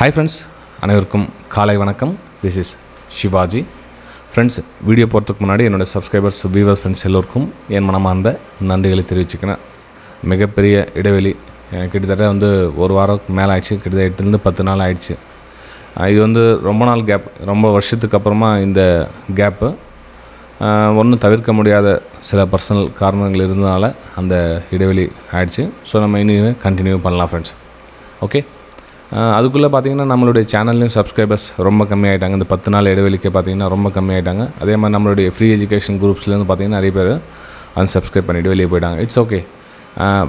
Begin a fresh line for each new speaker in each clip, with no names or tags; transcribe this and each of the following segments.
Hi friends, அனைவருக்கும் காலை வணக்கம். This is shivaji. Friends, video போகிறதுக்கு முன்னாடி என்னோட சப்ஸ்கிரைபர்ஸ் வியூவர்ஸ் ஃப்ரெண்ட்ஸ் எல்லோருக்கும் என் மனமார்ந்த நன்றிகளை தெரிவிச்சுக்கிறேன். மிகப்பெரிய இடைவெளி கிட்டத்தட்ட ஒரு வாரம் மேலே ஆயிடுச்சு. கிட்டத்தட்ட 8-10 நாள் ஆயிடுச்சு. இது ரொம்ப நாள் கேப், ரொம்ப வருஷத்துக்கு அப்புறமா இந்த கேப்பு ஒன்றும் தவிர்க்க முடியாத சில பர்சனல் காரணங்கள் இருந்தனால அந்த இடைவெளி ஆயிடுச்சு. ஸோ நம்ம இனிமேல் கண்டினியூ பண்ணலாம் ஃப்ரெண்ட்ஸ். ஓகே, அதுக்குள்ளே பார்த்திங்கன்னா நம்மளுடைய சேனல்லையும் சப்ஸ்கிரைபர்ஸ் ரொம்ப கம்மியாகிட்டாங்க. இந்த 10 நாள் இடைவெளிக்கு பார்த்திங்கன்னா ரொம்ப கம்மியாகிட்டாங்க. அதே மாதிரி நம்மளுடைய ஃப்ரீ எஜுகேஷன் குரூப்ஸ்லேருந்து பார்த்திங்கன்னா நிறைய பேர் அன்சப்ஸ்கிரைப் பண்ணிவிட்டு வெளியே போயிட்டாங்க. It's okay.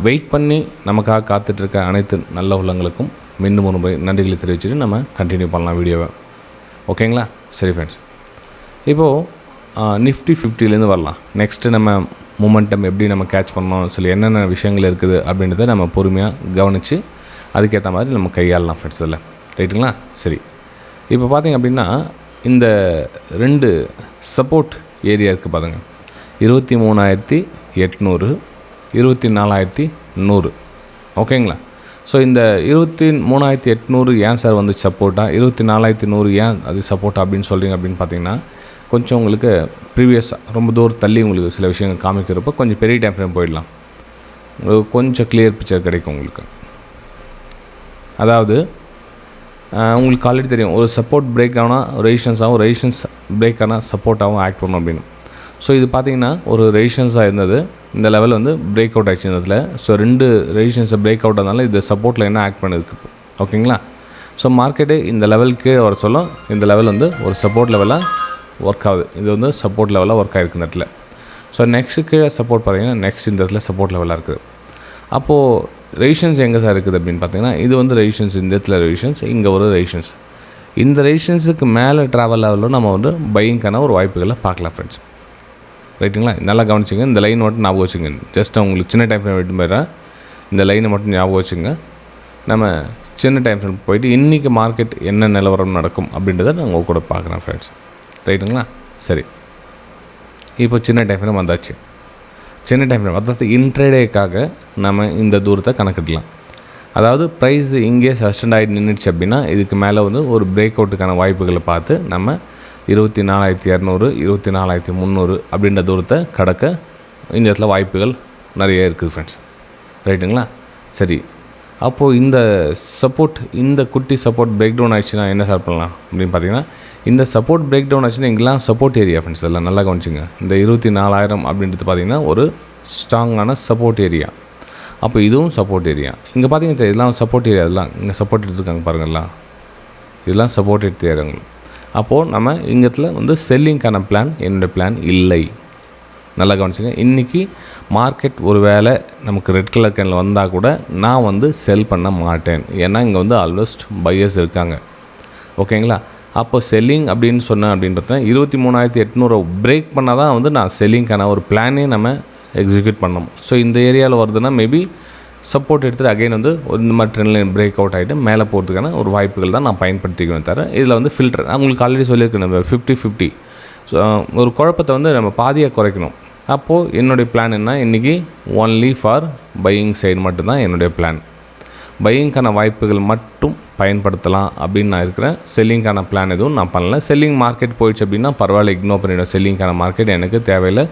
வெயிட் பண்ணி நமக்காக காத்துட்ருக்க அனைத்து நல்ல உள்ளங்களுக்கும் மீண்டும் ஒரு முறை நன்றிகளை தெரிவிச்சுட்டு நம்ம கண்டினியூ பண்ணலாம் வீடியோவை. ஓகேங்களா? சரி ஃப்ரெண்ட்ஸ், இப்போது நிஃப்டி 50லேருந்து வரலாம். நெக்ஸ்ட்டு நம்ம மூமெண்டம் எப்படி நம்ம கேட்ச் பண்ணணும் சொல்லி என்னென்ன விஷயங்கள் இருக்குது அப்படின்றத நம்ம பொறுமையாக கவனித்து அதுக்கேற்ற மாதிரி நம்ம கையாளலாம் ஃப்ரெண்ட்ஸ். இதில் ரைட்டுங்களா? சரி, இப்போ பார்த்திங்க அப்படின்னா இந்த 2 சப்போர்ட் ஏரியா இருக்குது பாருங்கள். 23,800, 24,100. ஓகேங்களா? ஸோ இந்த 23,800 ஏன் சார் சப்போர்ட்டா, 24,100 ஏன் அது சப்போர்ட்டா அப்படின்னு சொல்கிறீங்க அப்படின்னு பார்த்தீங்கன்னா, கொஞ்சம் உங்களுக்கு ப்ரீவியஸாக ரொம்ப தூரம் தள்ளி உங்களுக்கு சில விஷயங்கள் காமிக்கிறப்போ கொஞ்சம் பெரிய டைம் ஃப்ரேம் போயிடலாம். கொஞ்சம் கிளியர் பிக்சர் கிடைக்கும் உங்களுக்கு. அதாவது உங்களுக்கு ஆல்ரெடி தெரியும், ஒரு சப்போர்ட் பிரேக் ஆனால் ரெசிஸ்டன்ஸாகவும், ரெசிஸ்டன்ஸ் பிரேக் ஆனால் சப்போர்ட்டாகவும் ஆக்ட் பண்ணணும் அப்படின்னு. ஸோ இது பார்த்திங்கன்னா ஒரு ரெசிஸ்டன்ஸாக இருந்தது. இந்த லெவல் பிரேக் அவுட் ஆகிடுச்சு இந்த இடத்துல. ஸோ 2 ரெசிஸ்டன்ஸை பிரேக் அவுட் ஆனால இது சப்போர்ட்டில் என்ன ஆக்ட் பண்ணிருக்கு. ஓகேங்களா? ஸோ மார்க்கெட்டு இந்த லெவல் கீழே வர சொல்லும். இந்த லெவல் ஒரு சப்போர்ட் லெவலாக ஒர்க் ஆகுது. இது சப்போர்ட் லெவலாக ஒர்க் ஆகிருக்கு இந்த இடத்துல. ஸோ நெக்ஸ்ட்டு கீழே சப்போர்ட் பார்த்திங்கன்னா நெக்ஸ்ட் இந்த இடத்துல சப்போர்ட் லெவலாக இருக்குது. அப்போது ரெசிஸ்டன்ஸ் எங்கே சார் இருக்குது அப்படின்னு பார்த்தீங்கன்னா, இது ரெசிஸ்டன்ஸ், இந்த இடத்துல ரெசிஸ்டன்ஸ், இங்கே ஒரு ரெசிஸ்டன்ஸ். இந்த ரெசிஸ்டன்ஸுக்கு மேலே ட்ராவல் லெவலில் நம்ம பையிங்கான ஒரு வாய்ப்புகளை பார்க்கலாம் ஃப்ரெண்ட்ஸ். ரைட்டுங்களா? நல்லா கவனிச்சிங்க. இந்த லைன் மட்டும் ஞாபகம் வச்சுங்க. ஜஸ்ட் உங்களுக்கு சின்ன டைம் ஃப்ரேம் விட்டு போயிடுறேன். இந்த லைனை மட்டும் ஞாபகம் வச்சுங்க. நம்ம சின்ன டைம் ஃப்ரேம் போயிட்டு இன்றைக்கி மார்க்கெட் என்ன நிலவரம் நடக்கும் அப்படின்றத நான் உங்கள் கூட பார்க்குறேன் ஃப்ரெண்ட்ஸ். ரைட்டுங்களா? சரி, இப்போ சின்ன டைம் ஃப்ரேம் வந்தாச்சு. சின்ன டைம் ஃப்ரேம் அதாவது இன்ட்ரேடேக்காக நம்ம இந்த தூரத்தை கணக்கிடலாம். அதாவது ப்ரைஸ் இங்கே சஸ்டெண்ட் ஆகிட்டு நின்றுச்சு அப்படின்னா இதுக்கு மேலே ஒரு பிரேக் அவுட்டுக்கான வாய்ப்புகளை பார்த்து நம்ம 24,200, 24,300 அப்படின்ற தூரத்தை கடக்க இந்த இடத்துல வாய்ப்புகள் நிறைய இருக்குது ஃப்ரெண்ட்ஸ். ரைட்டுங்களா? சரி, அப்போது இந்த சப்போர்ட், இந்த குட்டி சப்போர்ட் பிரேக் டவுன் ஆகிடுச்சுன்னா என்ன சார் பண்ணலாம் அப்படின்னு பார்த்தீங்கன்னா, இந்த சப்போர்ட் பிரேக் டவுன் ஆச்சுன்னா இங்கெல்லாம் சப்போர்ட் ஏரியா ஃப்ரெண்ட்ஸ். எல்லாம் நல்லா கவனிச்சிங்க. இந்த 24,000 அப்படின்றது பார்த்திங்கன்னா ஒரு ஸ்ட்ராங்கான சப்போர்ட் ஏரியா. அப்போ இதுவும் சப்போர்ட் ஏரியா. இங்கே பார்த்தீங்கன்னா இதெல்லாம் சப்போர்ட் ஏரியா. இதெல்லாம் இங்கே சப்போர்ட் எடுத்துருக்காங்க பாருங்கள்லாம். இதெல்லாம் சப்போர்ட் எடுத்து ஏரியாங்க. அப்போது நம்ம இங்கத்தில் செல்லிங்கான பிளான் என்னுடைய பிளான் இல்லை. நல்லா கவனிச்சிங்க. இன்றைக்கி மார்க்கெட் ஒரு வேளை நமக்கு ரெட் கலர் கேனில் வந்தால் கூட நான் செல் பண்ண மாட்டேன். ஏன்னா இங்கே ஆல்மோஸ்ட் பையர்ஸ் இருக்காங்க. ஓகேங்களா? அப்போ செல்லிங் அப்படின்னு சொன்னேன் அப்படின்னு பார்த்தீங்கன்னா 23,800 பிரேக் பண்ணால் தான் நான் செல்லிங்க்கான ஒரு பிளானே நம்ம எக்ஸிக்யூட் பண்ணணும். ஸோ இந்த ஏரியாவில் வருதுன்னா மேபி சப்போர்ட் எடுத்துகிட்டு அகைன் இந்த மாதிரி ட்ரெண்ட் லைன் பிரேக் அவுட் ஆகிட்டு மேலே போகிறதுக்கான ஒரு வாய்ப்புகள் தான் நான் பயன்படுத்திக்குவேன். தர இதில் ஃபில்டர் நான் உங்களுக்கு ஆல்ரெடி சொல்லியிருக்கேன். நம்ம 50-50 ஸோ ஒரு குழப்பத்தை நம்ம பாதியாக குறைக்கணும். அப்போது என்னுடைய பிளான் என்ன, இன்றைக்கி ஒன்லி ஃபார் பையிங் சைடு மட்டும்தான் என்னுடைய பிளான். பையிங்க்கான வாய்ப்புகள் மட்டும் பயன்படுத்தலாம் அப்படின்னு நான் இருக்கிறேன். செல்லிங்க்கான பிளான் எதுவும் நான் பண்ணல. செல்லிங் மார்க்கெட் போயிடுச்சு அப்படின்னா பரவாயில்ல, இக்னோர் பண்ணிவிடும். செல்லிங்க்கான மார்க்கெட் எனக்கு தேவையில்லை.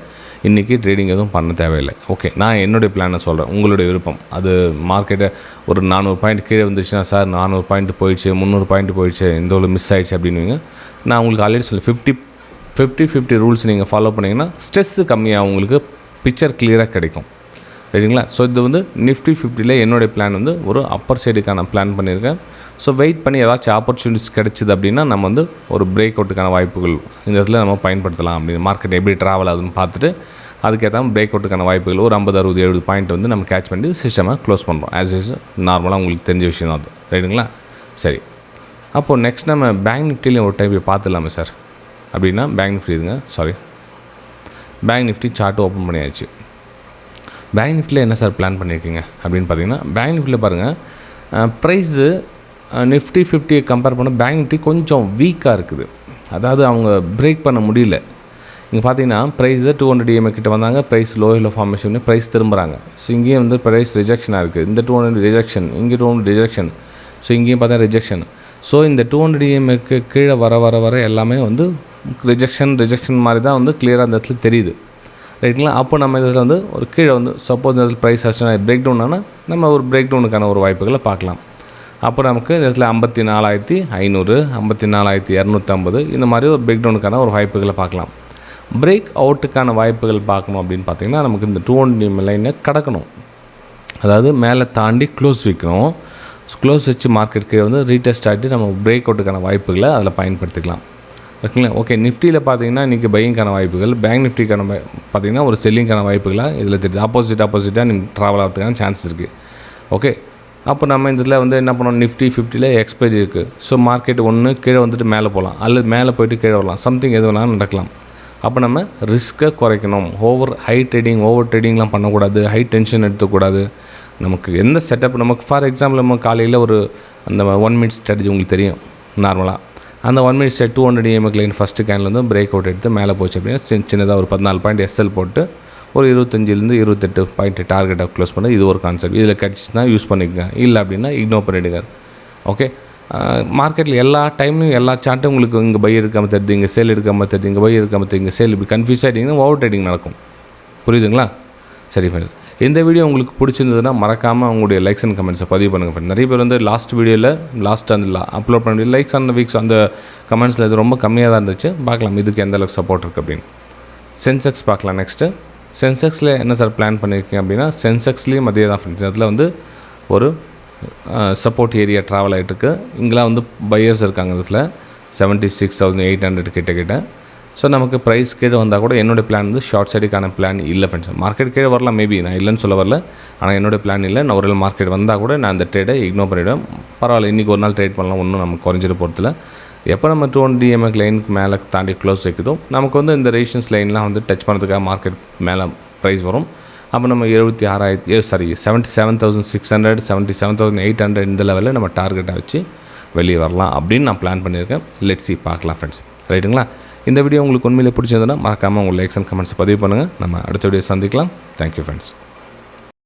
இன்றைக்கி ட்ரேடிங் எதுவும் பண்ண தேவையில்லை. ஓகே, நான் என்னுடைய பிளானை சொல்கிறேன். உங்களுடைய விருப்பம். அது மார்க்கெட்டை ஒரு 400 பாயிண்ட் கீழே வந்துச்சுன்னா சார் 400 பாயிண்ட் போயிடுச்சு, 300 பாயிண்ட் போயிடுச்சு, இந்த ஒரு மிஸ் ஆகிடுச்சு அப்படின்னுவீங்க. நான் உங்களுக்கு ஆல்ரெடி சொல்லி 50-50 ரூல்ஸ் நீங்கள் ஃபாலோ பண்ணிங்கன்னா ஸ்ட்ரெஸ்ஸு கம்மியாக உங்களுக்கு பிக்சர் கிளியராக கிடைக்கும். சரிங்களா? ஸோ இது நிஃப்டி 50ல் என்னுடைய பிளான் ஒரு அப்பர் சைடுக்கான பிளான் பண்ணியிருக்கேன். ஸோ வெயிட் பண்ணி ஏதாச்சும் ஆப்பர்ச்சுனிட்டிஸ் கிடச்சிது அப்படின்னா நம்ம ஒரு பிரேக் அவுட்டுக்கான வாய்ப்புகள் இந்த இடத்துல நம்ம பயன்படுத்தலாம். அப்படின்னு மார்க்கெட் எப்படி ட்ராவல் ஆகுதுன்னு பார்த்துட்டு அதுக்கேற்ற பிரேக் அவுட்டுக்கான வாய்ப்புகள் ஒரு 50, 60, 70 பாயிண்ட் நம்ம கேட்ச் பண்ணி சிஸ்டமாக க்ளோஸ் பண்ணுறோம். ஆஸ் இஸ் நார்மலாக உங்களுக்கு தெரிஞ்ச விஷயம் தான் அது. ரைட்டுங்களா? சரி, அப்போது நெக்ஸ்ட் நம்ம பேங்க் நிஃப்டிலையும் ஒரு டைப் பார்த்துடலாமே சார் அப்படின்னா பேங்க் நிஃப்டி இருங்க. Sorry, bank Nifty chart open பண்ணியாச்சு. பேங்க் நிஃப்டியில் என்ன சார் பிளான் பண்ணியிருக்கீங்க அப்படின்னு பார்த்தீங்கன்னா, பேங்க் நிஃப்டியில் பாருங்கள், ப்ரைஸு நிஃப்டி 50 கம்பேர் பண்ண பேங்க் நிஃப்டி கொஞ்சம் வீக்காக இருக்குது. அதாவது அவங்க பிரேக் பண்ண முடியல. இங்கே பார்த்தீங்கன்னா ப்ரைஸு 200 EMA கிட்ட வந்தாங்க. ப்ரைஸ் லோயில் ஃபார்மேஷன் ப்ரைஸ் திரும்புகிறாங்க. ஸோ இங்கேயும் ப்ரைஸ் ரிஜெக்ஷனாக இருக்குது. இந்த 200 ரிஜெக்ஷன், இங்கே 200 ரிஜெக்ஷன். ஸோ இங்கேயும் பார்த்தா ரிஜெக்ஷன். ஸோ இந்த 200 EMAக்கு கீழே வர எல்லாமே வந்து ரிஜெக்ஷன் மாதிரி தான் வந்து கிளியராக இந்த இடத்துல தெரியுது. ரைட்டுங்களா? அப்போ நம்ம இதில் வந்து ஒரு கீழே வந்து சப்போஸ் இந்த இடத்துல ப்ரைஸ் ஆக்ஷன் பிரேக் டவுன் ஆனால் நம்ம ஒரு பிரேக் டவுனுக்கான ஒரு வாய்ப்புகளை பார்க்கலாம். அப்போ நமக்கு இந்த இடத்துல 54,500 54,250 இந்த மாதிரி ஒரு பிரேக் டவுனுக்கான ஒரு வாய்ப்புகளை பார்க்கலாம். பிரேக் அவுட்டுக்கான வாய்ப்புகள் பார்க்கணும் அப்படின்னு பார்த்திங்கன்னா நமக்கு இந்த 200 EMA லைனை கடக்கணும். அதாவது மேலே தாண்டி க்ளோஸ் வைக்கணும். க்ளோஸ் வச்சு மார்க்கெட் கீழே வந்து ரீடெஸ்ட் ஆகிட்டு நம்ம பிரேக் அவுட்டுக்கான வாய்ப்புகளை அதில் பயன்படுத்திக்கலாம். ஓகேங்களா? ஓகே, நிஃப்டியில் பார்த்தீங்கன்னா இன்றைக்கி பையிங்கான வாய்ப்புகள், பேங்க் நிஃப்டிக்கான பார்த்தீங்கன்னா ஒரு செல்லிங்கான வாய்ப்புகளாக இதில் தெரியுது. ஆப்போசிட்டாக நீங்கள் ட்ராவல் ஆகிறதுக்கான சான்ஸ் இருக்குது. ஓகே, அப்போ நம்ம இதில் வந்து என்ன பண்ணோம், நிஃப்டி 50ல் எக்ஸ்பைரி இருக்குது. ஸோ மார்க்கெட் ஒன்று கீழே வந்துட்டு மேலே போகலாம், அல்லது மேலே போய்ட்டு கீழே வரலாம், சம்திங் எது வேணாலும் நடக்கலாம். அப்போ நம்ம ரிஸ்க்கை குறைக்கணும். ஓவர் ட்ரேடிங்லாம் பண்ணக்கூடாது, ஹை டென்ஷன் எடுத்துக்கூடாது. நமக்கு எந்த செட்டப் நமக்கு ஃபார் எக்ஸாம்பிள் நம்ம காலையில் ஒரு அந்த 1 minute ஸ்ட்ராட்டஜி உங்களுக்கு தெரியும் நார்மலாக. அந்த 1 minute 200 EMA லைன் ஃபஸ்ட்டு கேனில் வந்து பிரேக் அவுட் எடுத்து மேலே போச்சு அப்படின்னா சின்னதாக ஒரு 14 பாயிண்ட் SL போட்டு ஒரு 25 28 பாயிண்ட் டார்கெட்டாக க்ளோஸ் பண்ண இது ஒரு கான்செப்ட். இதில் கிடச்சிச்சுன்னா யூஸ் பண்ணிக்கங்க, இல்லை அப்படின்னா இக்னோர் பண்ணிவிடுங்க. ஓகே, மார்க்கெட்டில் எல்லா டைம்லையும் எல்லா சார்ட்டும் உங்களுக்கு இங்கே பை எடுக்காமல் தெரியுது, இங்கே சேல் எடுக்காமல் தெரியுது, இங்கே பை எடுக்காமல் தெரியுது, இங்கே சேல் இப்படி கன்ஃபியூஸ் ஆகிட்டிங்கன்னா ஓவர் ட்ரேடிங் நடக்கும். புரியுதுங்களா? சரி ஃப்ரெண்ட்ஸ், இந்த வீடியோ உங்களுக்கு பிடிச்சிருந்ததுன்னா மறக்காமல் உங்களுடைய லைக்ஸ் அண்ட் கமெண்ட்ஸை பதிவு பண்ணுங்கள் ஃப்ரெண்ட். நிறைய பேர் வந்து லாஸ்ட் அந்த அப்லோட் பண்ணி லைக்ஸ் அந்த வீக்ஸ் அந்த கமெண்ட்ஸில் இது ரொம்ப கம்மியாக தான் இருந்துச்சு. பார்க்கலாம் இதுக்கு எந்த அளவுக்கு சப்போர்ட் இருக்குது அப்படின்னு. சென்செக்ஸ் பார்க்கலாம். நெக்ஸ்ட்டு சென்செக்ஸில் என்ன சார் பிளான் பண்ணியிருக்கீங்க அப்படின்னா, சென்செக்ஸ்லேயும் அதே தான் ஃப்ரெண்ட்ஸ். அதில் வந்து ஒரு சப்போர்ட் ஏரியா ட்ராவல் ஆகிட்டுருக்கு. இங்கெல்லாம் வந்து பையர்ஸ் இருக்காங்க. இதில் 76,800 கிட்ட. ஸோ நமக்கு ப்ரைஸ் கீழே வந்தால் கூட என்னோடய பிளான் வந்து ஷார்ட் சைடுக்கான பிளான் இல்லை ஃப்ரெண்ட்ஸ். மார்க்கெட் கீழே வரலாம், மேபி நான் இல்லைன்னு சொல்ல வரல. ஆனால் என்னோடய பிளான் இல்லை. நான் ஒரு மார்க்கெட் வந்தால் கூட நான் அந்த ட்ரேடை இக்னோர் பண்ணிவிடுவேன். பரவாயில்ல, இன்றைக்கி ஒரு நாள் ட்ரேட் பண்ணலாம், ஒன்றும் நமக்கு குறைஞ்சிட்டு போகிறதில்ல. எப்போ நம்ம 200 EMA லைனுக்கு மேலே தாண்டி க்ளோஸ் வைக்குதோ நமக்கு வந்து இந்த ரெசிஸ்டன்ஸ் லைன்லாம் வந்து டச் பண்ணுறதுக்காக மார்க்கெட் மேலே ப்ரைஸ் வரும். அப்போ நம்ம 77,600 77,800 இந்த லெவலில் நம்ம டார்கெட்டை வச்சு வெளியே வரலாம் அப்படின்னு நான் பிளான் பண்ணியிருக்கேன். லெட்ஸ் சி, பார்க்கலாம் ஃப்ரெண்ட்ஸ். ரைட்டுங்களா? இந்த வீடியோ உங்களுக்கு உண்மையிலே பிடிச்சிருந்ததுன்னா மறக்காமல் உங்கள் லைக்ஸ் அண்ட் கமெண்ட்ஸ் பதிவு பண்ணுங்கள். நம்ம அடுத்த வீடியோ சந்திக்கலாம். Thank you friends.